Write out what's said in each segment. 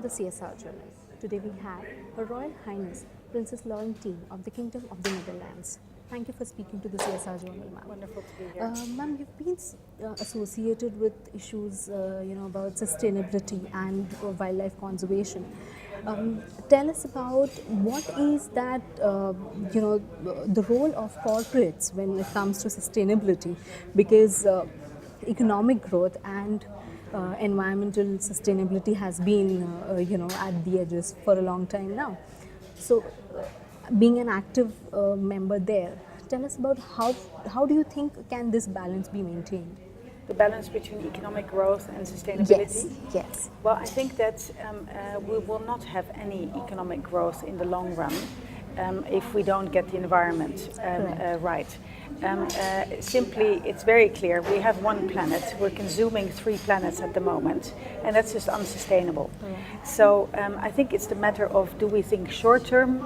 the CSR Journal. Today we have Her Royal Highness Princess Laurentien of the Kingdom of the Netherlands. Thank you for speaking to the CSR Journal, ma'am. Wonderful to be here. Ma'am, you've been associated with issues, about sustainability and wildlife conservation. Tell us about what is that, the role of corporates when it comes to sustainability, because economic growth and environmental sustainability has been, at the edges for a long time now. So, being an active member there, tell us about how do you think can this balance be maintained? The balance between economic growth and sustainability? Yes. Well, I think that we will not have any economic growth in the long run if we don't get the environment right. Simply, it's very clear, we have one planet, we're consuming 3 planets at the moment, and that's just unsustainable. So I think it's the matter of, do we think short-term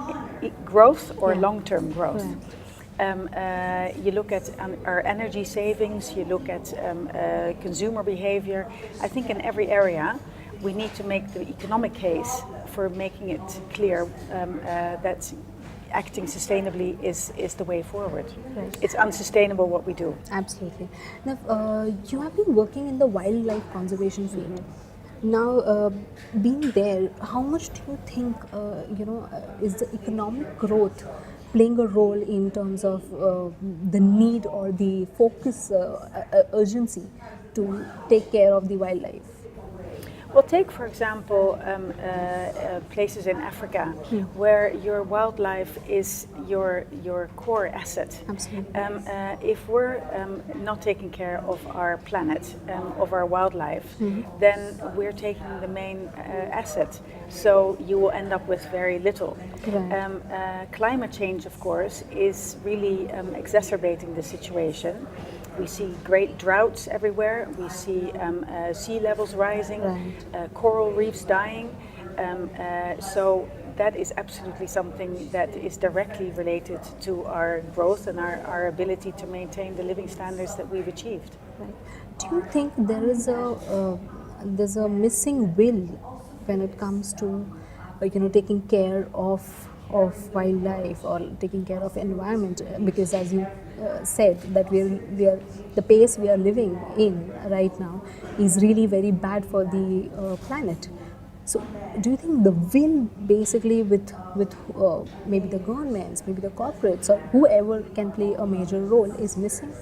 growth or long-term growth? You look at our energy savings, you look at consumer behavior. I think in every area we need to make the economic case for making it clear that acting sustainably is the way forward. Right. It's unsustainable what we do. Absolutely. Now, you have been working in the wildlife conservation field. Now, being there, how much do you think, is the economic growth playing a role in terms of the need or the focus, urgency to take care of the wildlife? Well, take for example places in Africa where your wildlife is your core asset. Absolutely. If we're not taking care of our planet, of our wildlife, then we're taking the main asset. So you will end up with very little. Right. Climate change, of course, is really exacerbating the situation. We see great droughts everywhere. We see sea levels rising, coral reefs dying. So that is absolutely something that is directly related to our growth and our ability to maintain the living standards that we've achieved. Right. Do you think there's a missing will when it comes to taking care of wildlife or taking care of environment, because as you said that we are the pace we are living in right now is really very bad for the planet. So do you think the will basically with maybe the governments, maybe the corporates, or whoever can play a major role is missing?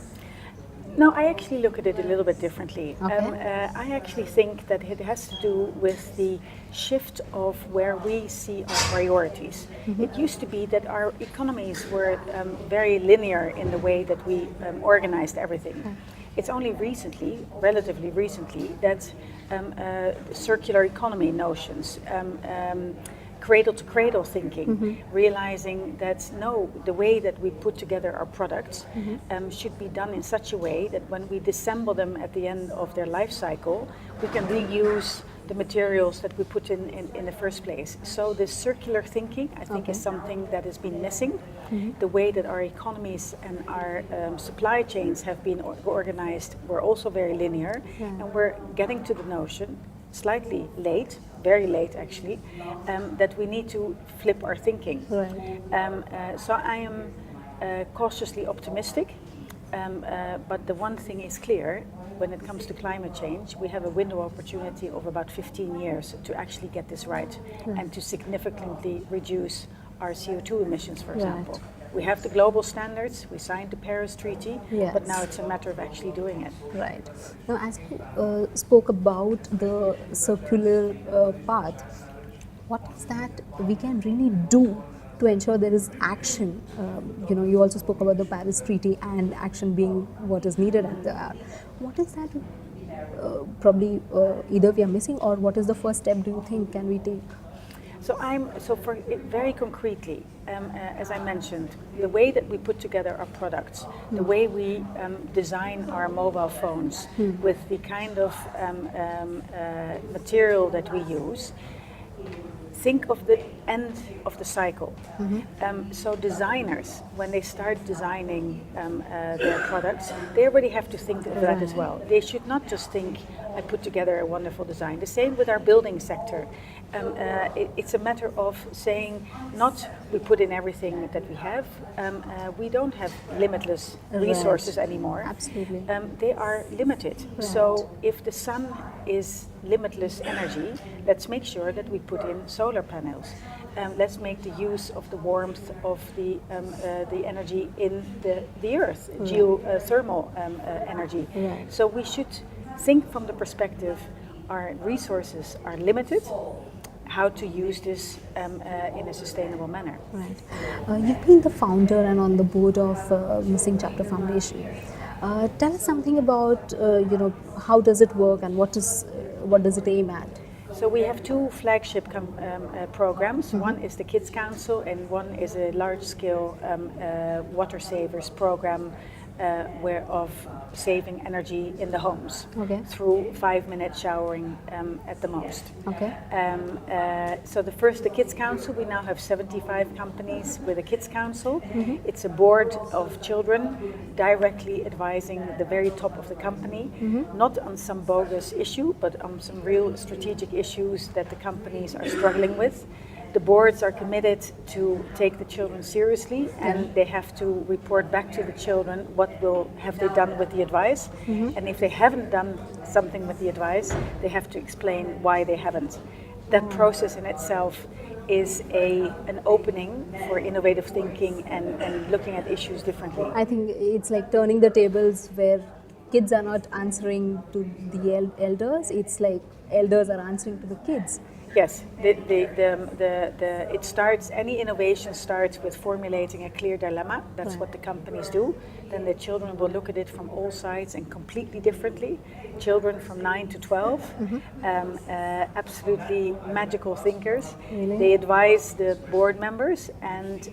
No, I actually look at it a little bit differently. Okay. I actually think that it has to do with the shift of where we see our priorities. It used to be that our economies were very linear in the way that we organized everything. It's only recently, relatively recently, that circular economy notions, cradle-to-cradle thinking, realizing that no, the way that we put together our products should be done in such a way that when we disassemble them at the end of their life cycle, we can reuse the materials that we put in the first place. So this circular thinking, I think, is something that has been missing. The way that our economies and our supply chains have been organized were also very linear, and we're getting to the notion, slightly late, very late actually, that we need to flip our thinking. Right. So I am cautiously optimistic, but the one thing is clear, when it comes to climate change, we have a window opportunity of about 15 years to actually get this right and to significantly reduce our CO2 emissions, for example. We have the global standards, we signed the Paris Treaty, but now it's a matter of actually doing it. Right. Now, as you spoke about the circular path, what is that we can really do to ensure there is action? You also spoke about the Paris Treaty and action being what is needed at the hour. What is that probably either we are missing, or what is the first step do you think can we take? So for it very concretely, as I mentioned, the way that we put together our products, the way we design our mobile phones with the kind of material that we use, think of the end of the cycle. So designers, when they start designing their products, they already have to think of that as well. They should not just think put together a wonderful design. The same with our building sector. It's a matter of saying, not we put in everything that we have. We don't have limitless resources anymore. Absolutely. They are limited. Right. So if the sun is limitless energy, let's make sure that we put in solar panels. Let's make the use of the warmth of the energy in the earth, geothermal energy. Right. So we should think from the perspective, our resources are limited, how to use this in a sustainable manner. Right. You've been the founder and on the board of Missing Chapter Foundation. Tell us something about how does it work and what does it aim at? So we have two flagship programs. One is the Kids Council, and one is a large-scale water savers program of saving energy in the homes through 5-minute showering at the most. Okay. So the Kids Council, we now have 75 companies with a Kids Council. It's a board of children directly advising the very top of the company, not on some bogus issue, but on some real strategic issues that the companies are struggling with. The boards are committed to take the children seriously, and they have to report back to the children what have they done with the advice. And if they haven't done something with the advice, they have to explain why they haven't. That process in itself is an opening for innovative thinking and looking at issues differently. I think it's like turning the tables where kids are not answering to the elders. It's like elders are answering to the kids. Yes, any innovation starts with formulating a clear dilemma. That's what the companies do. Then the children will look at it from all sides and completely differently. Children from 9 to 12, absolutely magical thinkers. Really? They advise the board members, and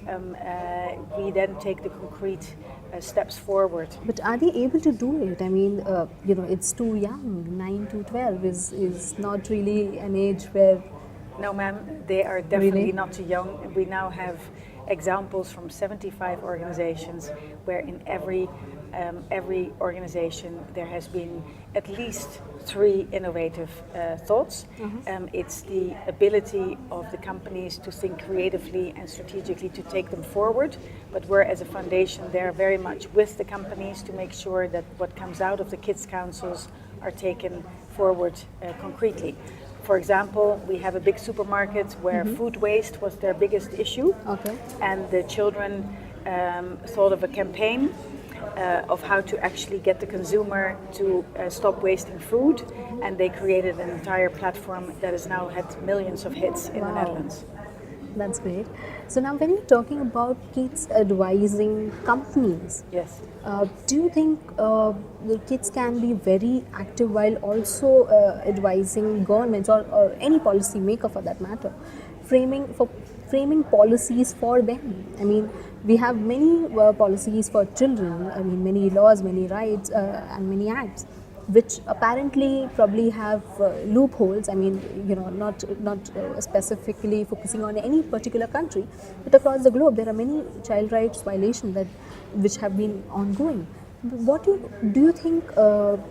we then take the concrete steps forward. But are they able to do it? I mean, it's too young. 9 to 12 is not really an age where... No, ma'am, they are definitely Really? not too young. We now have examples from 75 organizations where in every organization there has been at least 3 innovative thoughts. It's the ability of the companies to think creatively and strategically to take them forward, but we're as a foundation there very much with the companies to make sure that what comes out of the kids' councils are taken forward concretely. For example, we have a big supermarket where food waste was their biggest issue, and the children thought of a campaign of how to actually get the consumer to stop wasting food, and they created an entire platform that has now had millions of hits in the Netherlands. That's great. So now when you're talking about kids advising companies, yes, do you think the kids can be very active while also advising governments or any policy maker for that matter, framing policies for them? I mean, we have many policies for children. I mean, many laws, many rights, and many acts, which apparently probably have loopholes. I mean, not specifically focusing on any particular country, but across the globe there are many child rights violations which have been ongoing. What do you think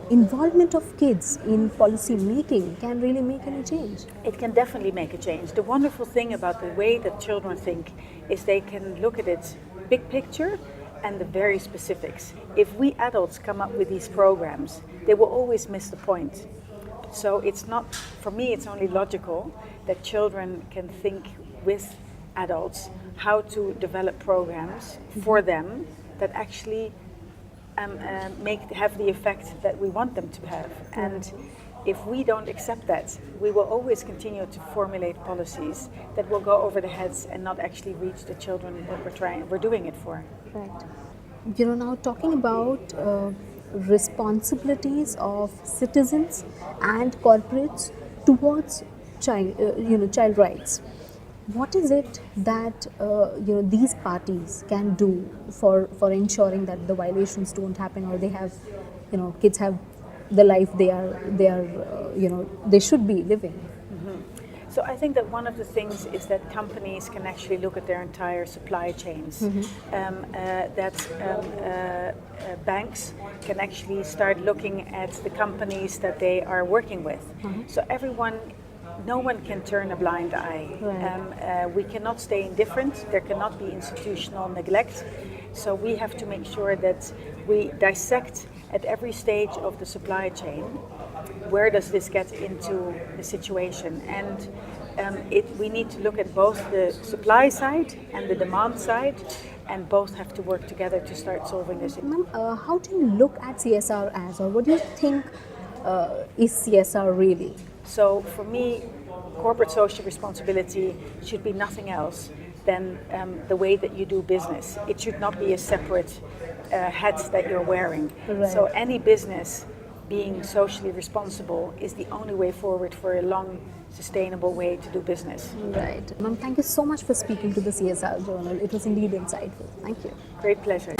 involvement of kids in policy making can really make any change? It can definitely make a change. The wonderful thing about the way that children think is they can look at it big picture and the very specifics. If we adults come up with these programs, they will always miss the point. So it's not, for me, it's only logical that children can think with adults how to develop programs for them that actually have the effect that we want them to have. And if we don't accept that, we will always continue to formulate policies that will go over the heads and not actually reach the children that we're doing it for. Right. Now talking about responsibilities of citizens and corporates towards child rights. What is it that these parties can do for ensuring that the violations don't happen, or they have, kids have the life they should be living? So I think that one of the things is that companies can actually look at their entire supply chains. Banks can actually start looking at the companies that they are working with. So no one can turn a blind eye. Right. We cannot stay indifferent. There cannot be institutional neglect. So we have to make sure that we dissect at every stage of the supply chain, where does this get into the situation? And we need to look at both the supply side and the demand side, and both have to work together to start solving this. Ma'am, how do you look at CSR as, or what do you think is CSR really? So for me, corporate social responsibility should be nothing else than the way that you do business. It should not be a separate hat that you're wearing. Right. So any business being socially responsible is the only way forward for a long, sustainable way to do business. Right. Ma'am, thank you so much for speaking to the CSR Journal. It was indeed insightful. Thank you. Great pleasure.